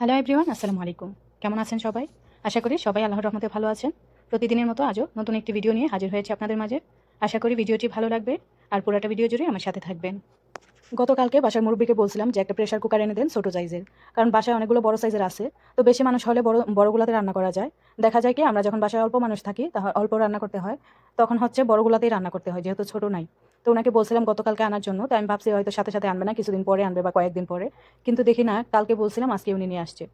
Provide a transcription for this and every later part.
Hello everyone, আসসালামু আলাইকুম। কেমন আছেন সবাই? আশা করি সবাই আল্লাহর রহমতে ভালো আছেন। প্রতিদিনের মতো আজও নতুন একটি ভিডিও নিয়ে হাজির হয়েছে আপনাদের মাঝে। আশা করি ভিডিওটি ভালো লাগবে আর পুরোটা ভিডিও জুড়ে আমার সাথে থাকবেন। গতকালকে বাসার মুরব্বিকে বলছিলাম যে একটা প্রেসার কুকার এনে দেন ছোট সাইজের, কারণ বাসায় অনেকগুলো বড় সাইজের আছে। তো বেশি মানুষ হলে বড়গুলাতে রান্না করা যায়। দেখা যায় কি আমরা যখন বাসায় অল্প মানুষ থাকি তখন অল্প রান্না করতে হয়, তখন হচ্ছে বড়গুলাতেই রান্না করতে হয় যেহেতু ছোট নাই। তো ওনাকে বলছিলাম গতকালকে আনার জন্য, তো আমি ভাবছি হয়তো সাথে সাথে আনবে না, কিছুদিন পরে আনবে বা কয়েকদিন পরে। কিন্তু দেখি না, কালকে বলছিলাম আজকে উনি নিয়ে আসছে।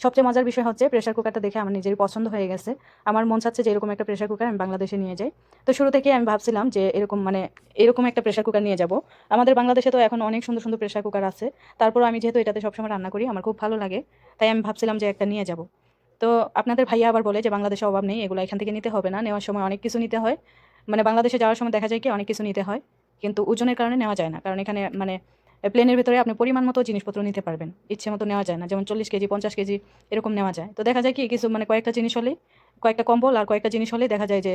সবচেয়ে মজার বিষয় হচ্ছে প্রেসার কুকারটা দেখে আমার নিজেরই পছন্দ হয়ে গেছে। আমার মন চাচ্ছে যে এরকম একটা প্রেসার কুকার আমি বাংলাদেশে নিয়ে যাই। তো শুরু থেকেই আমি ভাবছিলাম যে এরকম একটা প্রেসার কুকার নিয়ে যাব। আমাদের বাংলাদেশে তো এখন অনেক সুন্দর সুন্দর প্রেসার কুকার আছে। তারপরও আমি যেহেতু এটাতে সবসময় রান্না করি, আমার খুব ভালো লাগে। তাই আমি ভাবছিলাম যে একটা নিয়ে যাব। তো আপনাদের ভাইয়া আবার বলে যে বাংলাদেশে অভাব নেই, এগুলো এখান থেকে নিতে হবে না, নেওয়ার সময় অনেক কিছু নিতে হয়। মানে বাংলাদেশে যাওয়ার সময় দেখা যায় কি অনেক কিছু নিতে হয়, কিন্তু ওজনের কারণে নেওয়া যায় না। কারণ এখানে প্লেনের ভেতরে আপনি পরিমাণ মতো জিনিসপত্র নিতে পারবেন, ইচ্ছে মতো নেওয়া যায় না। যেমন 40 কেজি 50 কেজি এরকম নেওয়া যায়। তো দেখা যায় কি কিছু কয়েকটা জিনিস হলেই, কয়েকটা কম্বল আর কয়েকটা জিনিস হলেই দেখা যায় যে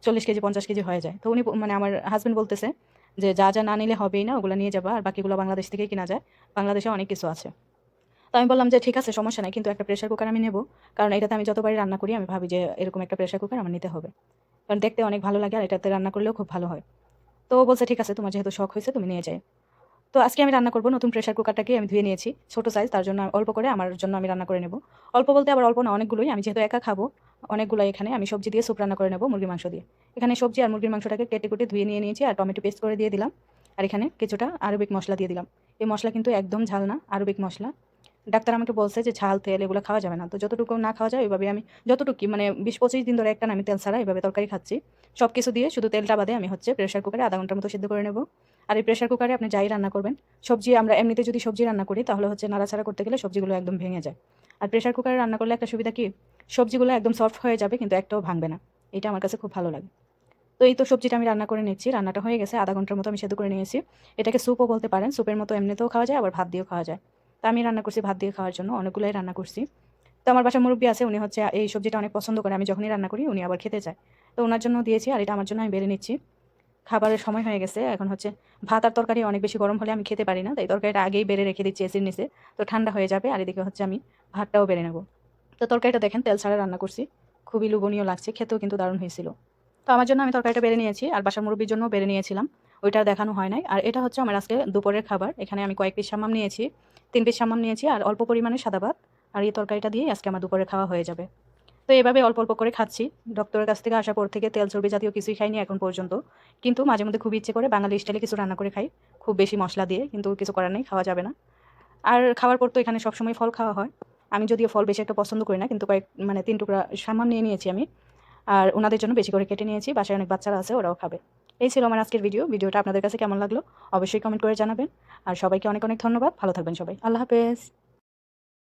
40 কেজি 50 কেজি হয়ে যায়। তো উনি আমার হাজবেন্ড বলতেছে যে যা যা না নিলে হবেই না, ওগুলো নিয়ে যাবা, আর বাকিগুলো বাংলাদেশ থেকে কিনা যায়, বাংলাদেশে অনেক কিছু আছে। তো আমি বললাম যে ঠিক আছে, সমস্যা নাই, কিন্তু একটা প্রেসার কুকার আমি নেব। কারণ এটাতে আমি যতবারই রান্না করি আমি ভাবি যে এরকম একটা প্রেসার কুকার আমার নিতে হবে, কারণ দেখতে অনেক ভালো লাগে আর এটাতে রান্না করলেও খুব ভালো হয়। তো ও বলছে ঠিক আছে, তোমার যেহেতু শখ হয়েছে তুমি নিয়ে যাই। তো আজকে আমি রান্না করব, নতুন প্রেসার কুকারটাকে আমি ধুয়ে নিয়েছি, ছোট সাইজ, তার জন্য অল্প করে আমার জন্য আমি রান্না করে নেব। অল্প বলতে আবার অল্প না, অনেকগুলোই। আমি যেহেতু একা খাবো, অনেকগুলো এখানে আমি সবজি দিয়ে স্যুপ রান্না করে নেব, মুরগির মাংস দিয়ে। এখানে সবজি আর মুরগির মাংসটাকে কেটে কুটে ধুয়ে নিয়ে নিয়েছি আর টমেটো পেস্ট করে দিয়ে দিলাম। আর এখানে কিছুটা আরবিক মশলা দিয়ে দিলাম। এই মশলা কিন্তু একদম ঝাল না, আরবিক মশলা। ডাক্তার আমাকে বলছে যে ঝাল তেল এগুলো খাওয়া যাবে না, তো যতটুকু না খাওয়া যায় ওইভাবে আমি যতটুকু 20-25 দিন ধরে একটা আমি তেল ছাড়া এইভাবে তরকারি খাচ্ছি। সব কিছু দিয়ে শুধু তেলটা বাদে আমি হচ্ছে প্রেসার কুকারে আধা ঘন্টার মতো সিদ্ধ করে নেব। আর এই প্রেসার কুকারে আপনি যাই রান্না করবেন, সবজি আমরা এমনিতে যদি সবজি রান্না করি তাহলে হচ্ছে নাড়াচাড়া করতে গেলে সবজিগুলো একদম ভেঙে যায়। আর প্রেসার কুকারে রান্না করলে একটা সুবিধা কি, সবজিগুলো একদম সফট হয়ে যাবে কিন্তু একটাও ভাঙবে না। এটা আমার কাছে খুব ভালো লাগে। তো এই তো সবজিটা আমি রান্না করে নিচ্ছি, রান্নাটা হয়ে গেছে, আধা ঘন্টার মতো আমি সেদ্ধ করে নিয়েছি। এটাকে স্যুপও বলতে পারেন, স্যুপের মতো এমনিতেও খাওয়া যায় আবার ভাত দিয়েও খাওয়া যায়। তা আমি রান্না করছি ভাত দিয়ে খাওয়ার জন্য, অনেকগুলোই রান্না করছি। তো আমার বাসার মুরব্বি আছে, উনি হচ্ছে এই সবজিটা অনেক পছন্দ করে, আমি যখনই রান্না করি উনি আবার খেতে চায়। তো ওনার জন্য দিয়েছি আর এটা আমার জন্য আমি বেড়ে নিচ্ছি। খাবারের সময় হয়ে গেছে, এখন হচ্ছে ভাত আর তরকারি অনেক বেশি গরম হলে আমি খেতে পারি না, তাই তরকারিটা আগেই বেড়ে রেখে দিচ্ছি এসির নিচে। তো ঠান্ডা হয়ে যাবে, আর এদিকে হচ্ছে আমি ভাতটাও বেড়ে নেব। তো তরকারিটা দেখেন তেল ছাড়া রান্না করছি, খুবই লোভনীয় লাগছে, খেতেও কিন্তু দারুণ হয়েছিল। তো আমার জন্য আমি তরকারিটা বেড়ে নিয়েছি আর বাসার মুরব্বির জন্য বেড়ে নিয়েছিলাম, ওইটা দেখানো হয় নাই। আর এটা হচ্ছে আমার আজকে দুপুরের খাবার। এখানে আমি কয়েক পিস সামাম নিয়েছি, 3 পিস সামাম নিয়েছি আর অল্প পরিমাণে সাদা ভাত। আর এই তরকারিটা দিয়ে আজকে আমার দুপুরে খাওয়া হয়ে যাবে। তো এভাবে অল্প অল্প করে খাচ্ছি। ডক্টরের কাছ থেকে আসার পর থেকে তেল চর্বি জাতীয় কিছুই খাইনি এখন পর্যন্ত। কিন্তু মাঝে মধ্যে খুব ইচ্ছে করে বাঙালি স্টাইলে কিছু রান্না করে খাই, খুব বেশি মশলা দিয়ে, কিন্তু কিছু করার নেই, খাওয়া যাবে না। আর খাওয়ার পর তো এখানে সবসময় ফল খাওয়া হয়। আমি যদিও ফল বেশি একটা পছন্দ করি না, কিন্তু 3 টুকরা সামাম নিয়ে নিয়েছি আমি। আর ওনাদের জন্য বেশি করে কেটে নিয়েছি, বাসায় অনেক বাচ্চারা আছে, ওরাও খাবে। এই ছিল আমার আজকের ভিডিওটা আপনাদের কাছে কেমন লাগলো অবশ্যই কমেন্ট করে জানাবেন। আর সবাইকে অনেক অনেক ধন্যবাদ, ভালো থাকবেন সবাই, আল্লাহ হাফেজ।